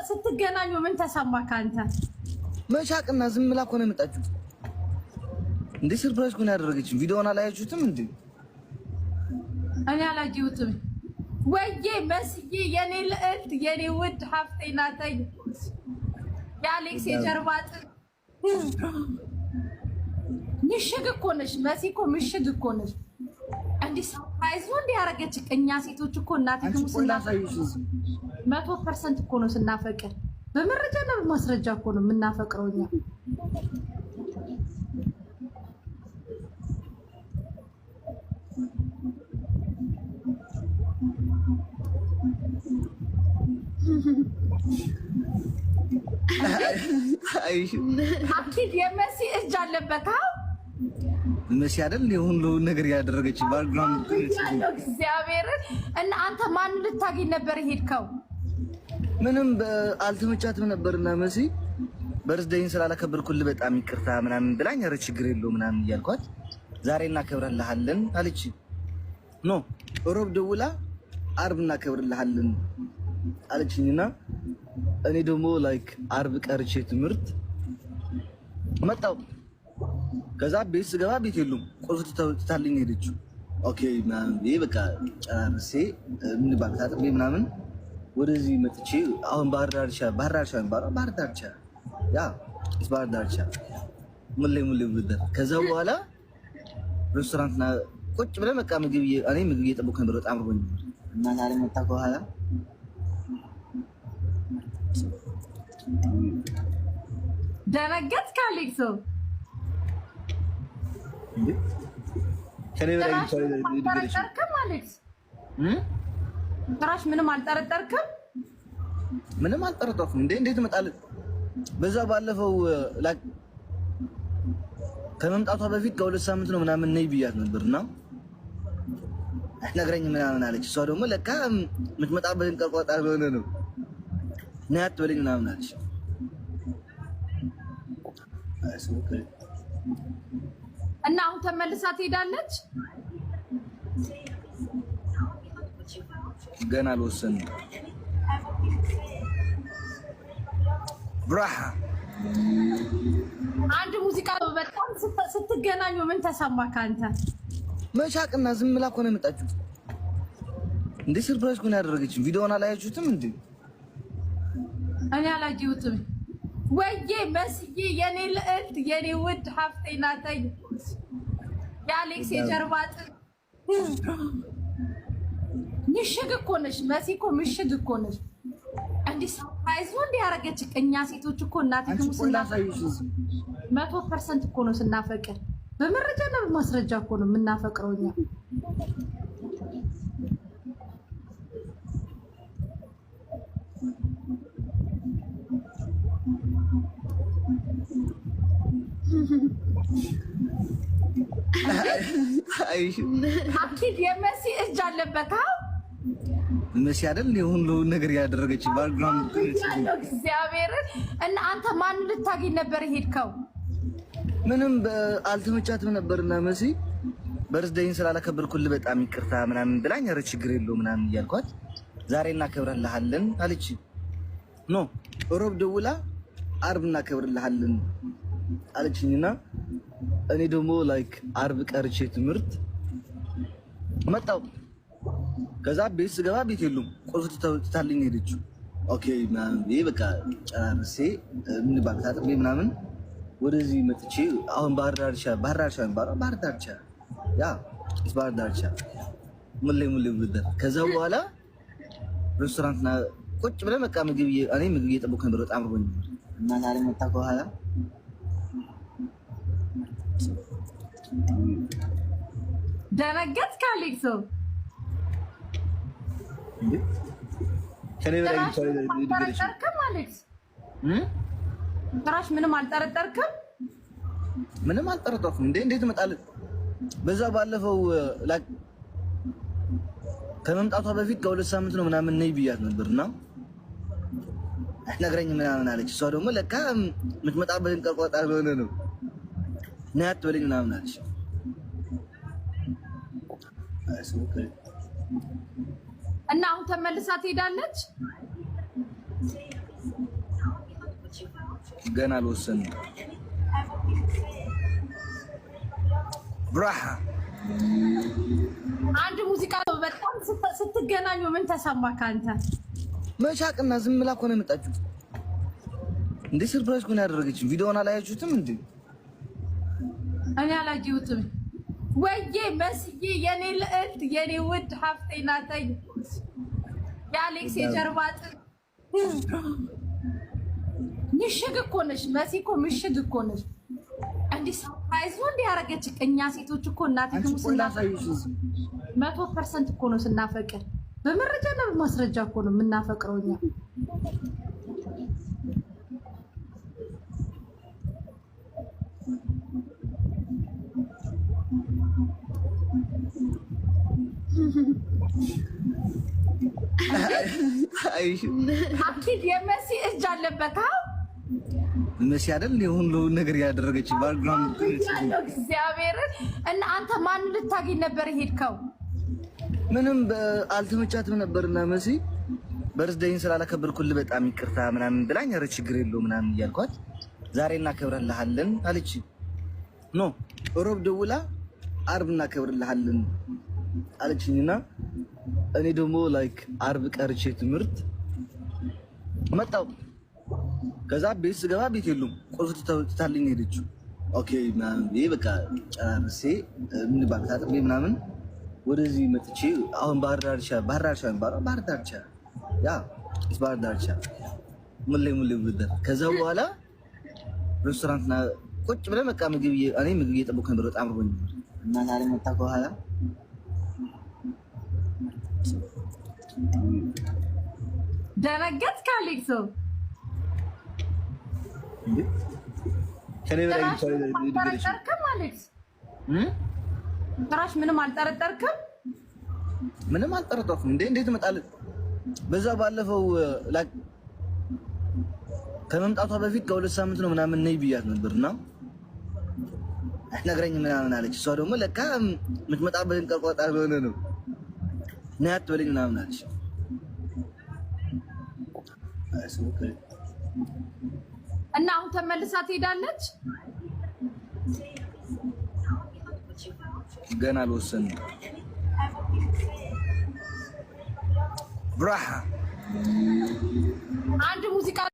ስትገናኙ ምን ተሰማህ አንተ? መሻቅና ዝም ብላ እኮ ነው የመጣችው። እንዴ ሰርፕራይዝ እኮ ነው ያደረገችኝ። ቪዲዮውን አላያችሁትም እንዴ? እኔ አላየሁትም። ወይዬ መስዬ የኔ ልዕልት የኔ ውድ ሀፍቴ ናተኝ የአሌክስ የጀርባ አጥንት ምሽግ እኮ ነሽ መሲ እኮ ምሽግ እኮ ነሽ። እንዲህ ሰርፕራይዝ ነው እንዲህ ያደረገች። እኛ ሴቶች እኮ እናቴ ትሙስና 100% እኮ ነው ስናፈቅር፣ በመረጃና በማስረጃ እኮ ነው የምናፈቅረው እኛ። አኪድ የመሲ እጅ አለበት። መሲ አይደል ሁሉ ነገር ያደረገች ባክግራውንድ እግዚአብሔር። እና አንተ ማን ልታገኝ ነበር ሄድከው? ምንም አልተመቻትም ነበርና መሲ በርዝዴይን ስላላከበርኩልህ በጣም ይቅርታ ምናምን ብላኝ፣ ኧረ ችግር የለውም ምናምን እያልኳት ዛሬ እናከብርልሃለን አለች። ኖ ሮብ ደውላ አርብ እናከብርልሃለን አለችኝና እኔ ደግሞ ላይክ አርብ ቀርቼ ትምህርት መጣሁ። ከዛ ቤት ስገባ ቤት የሉም፣ ቁልፍ ትታልኝ ሄደችው። ኦኬ ምናምን በቃ ጨርሴ ምን ባልታጥቤ ምናምን ወደዚህ መጥቼ አሁን ባህር ዳርቻ ያ ባህር ዳርቻ ሙሌ ብለህ ከዛ በኋላ ሬስቶራንትና ቁጭ ብለን በቃ ምግብ እየጠበኩ ነበር። በጣም ርቦኝ እና ዛሬ መጣ በኋላ ደረገት ካሌክሶ ትራሽ ምንም አልጠረጠርክም? ምንም አልጠረጠርኩም። እንዴት እመጣለሁ? በዛ ባለፈው ከመምጣቷ በፊት ከሁለት ሳምንት ነው ምናምን ነይ ብያት ነበርና ነግረኝ ምናምን አለች። እሷ ደግሞ ለካ የምትመጣበትን ቀርቋጣ ሆነ ነው ነይ አትበለኝ ምናምን አለች። እና አሁን ተመልሳ ትሄዳለች? ገና አልወሰንም። ብራሃ አንድ ሙዚቃ በጣም ስትገናኙ ምን ተሰማህ አንተ? መሻቅና ዝም ብላ እኮ ነው የመጣችው። እንዴ ሰርፕራይዝ እኮ ነው ያደረገችኝ። ቪዲዮውን አላያችሁትም እንዴ? እኔ አላየሁትም። ወይዬ መስዬ የኔ ልዕልት የኔ ውድ ሀፍቴ ናተኝ የአሌክስ የጀርባ አጥንት ምሽግ እኮ ነሽ መሲ እኮ ምሽግ እኮ ነሽ። እንዲህ ሰርፕራይዝ ነው እንዲህ ያደረገች። እኛ ሴቶች እኮ እናቴ ትሙስና 100% እኮ ነው ስናፈቅር፣ በመረጃና በማስረጃ እኮ ነው የምናፈቅረው እኛ። አኪድ የመሲ እጅ አለበት። መሲ አይደል ሁሉ ነገር ያደረገች ባክግራውንድ እግዚአብሔር። እና አንተ ማን ልታገኝ ነበር ሄድከው? ምንም አልተመቻትም ነበርና መሲ በርዝዴይን ስላላከበርኩልህ በጣም ይቅርታ ምናምን ብላኝ፣ ኧረ ችግር የለውም ምናምን እያልኳት ዛሬ እናከብርልሃለን አለች። ኖ ሮብ ደውላ አርብ እናከብርልሃለን አለችኝና እኔ ደግሞ ላይክ አርብ ቀርቼ ትምህርት መጣሁ። ከዛ ቤት ስገባ ቤት የሉም፣ ቁልፍ ትታልኝ ሄደችው። ኦኬ ምናምን በቃ ጨርሴ ምን ባልታጥቤ ምናምን ወደዚህ መጥቼ አሁን ባህር ዳርቻ ያ ባህር ዳርቻ ሙሌ ብለህ ከዛ በኋላ ሬስቶራንትና ቁጭ ብለን በቃ ምግብ እየጠበኩ ነበር። በጣም ርቦኝ እና ዛሬ መጣ በኋላ ደረገት ካሌክሶ ትራሽ ምንም አልጠረጠርክም? ምንም አልጠረጠርኩም። እንዴት እመጣለሁ? በዛ ባለፈው ከመምጣቷ በፊት ከሁለት ሳምንት ነው ምናምን ነይ ብያት ነበርና ነግረኝ ምናምን አለች። እሷ ደግሞ ለካ የምትመጣበትን ቀርቋጣ ሆነ ነው ነይ አትበለኝ ምናምን አለች። እና አሁን ተመልሳ ትሄዳለች? ገና አልወሰንም። ብራሃ አንድ ሙዚቃ በጣም ስትገናኙ ምን ተሰማህ አንተ? መቻቅና ዝም ብላ እኮ ነው የመጣችው። እንዴ ሰርፕራይዝ እኮ ነው ያደረገችኝ። ቪዲዮውን አላያችሁትም እንዴ? እኔ አላየሁትም። ወይዬ መስዬ የኔ ልዕልት የኔ ውድ ሀፍቴ ናተኝ የአሌክስ የጀርባ አጥንት ምሽግ እኮ ነሽ መሲ እኮ ምሽግ እኮ ነሽ። እንዲህ ሰርፕራይዝ ነው እንዲህ ያደረገችኝ። እኛ ሴቶች እኮ እናትህ ሙስና 100% እኮ ነው ስናፈቅር፣ በመረጃና በማስረጃ እኮ ነው የምናፈቅረው እኛ። አኪድ የመሲ እጅ አለበት። መሲ አይደል ሁሉ ነገር ያደረገች ባክግራውንድ እግዚአብሔርን። እና አንተ ማን ልታገኝ ነበር ሄድከው? ምንም አልተመቻትም ነበርና መሲ በርዝዴይን ስላላከበርኩልህ በጣም ይቅርታ ምናምን ብላኝ፣ ኧረ ችግር የለውም ምናምን እያልኳት ዛሬ እናከብርልሃለን አለች። ኖ ሮብ ደውላ አርብ እናከብርልሃለን አለችኝና እኔ ደግሞ ላይክ አርብ ቀርቼ ትምህርት መጣሁ። ከዛ ቤት ስገባ ቤት የሉም፣ ቁልፍ ትታልኝ ሄደችው። ኦኬ ምናምን በቃ ጨርሴ ምን ባታጥቤ ምናምን ወደዚህ መጥቼ አሁን ባህር ዳርቻ ያ ባህር ዳርቻ ሙሌ ውደር። ከዛ በኋላ ሬስቶራንትና ቁጭ ብለን በቃ ምግብ እየጠበኩ ነበር። በጣም ርቦኝ እና ዛሬ መጣ ከኋላ ደረገት ካሌክሶ አልጠረጠርክም? አሌክስ ጭራሽ ምንም አልጠረጠርክም? ምንም አልጠረጠርኩም። እንዴት እመጣለሁ? በዛ ባለፈው ከመምጣቷ በፊት ከሁለት ሳምንት ነው ምናምን ነይ ብያት ነበርና ነግረኝ ምናምን አለች። እሷ ደግሞ ለካ የምትመጣበትን ቀርቆጣ ሆነ ነው ነይ አትበለኝ ምናምን አለች። እና አሁን ተመልሳ ትሄዳለች? ገና አልወሰንም። ብራሃ አንድ ሙዚቃ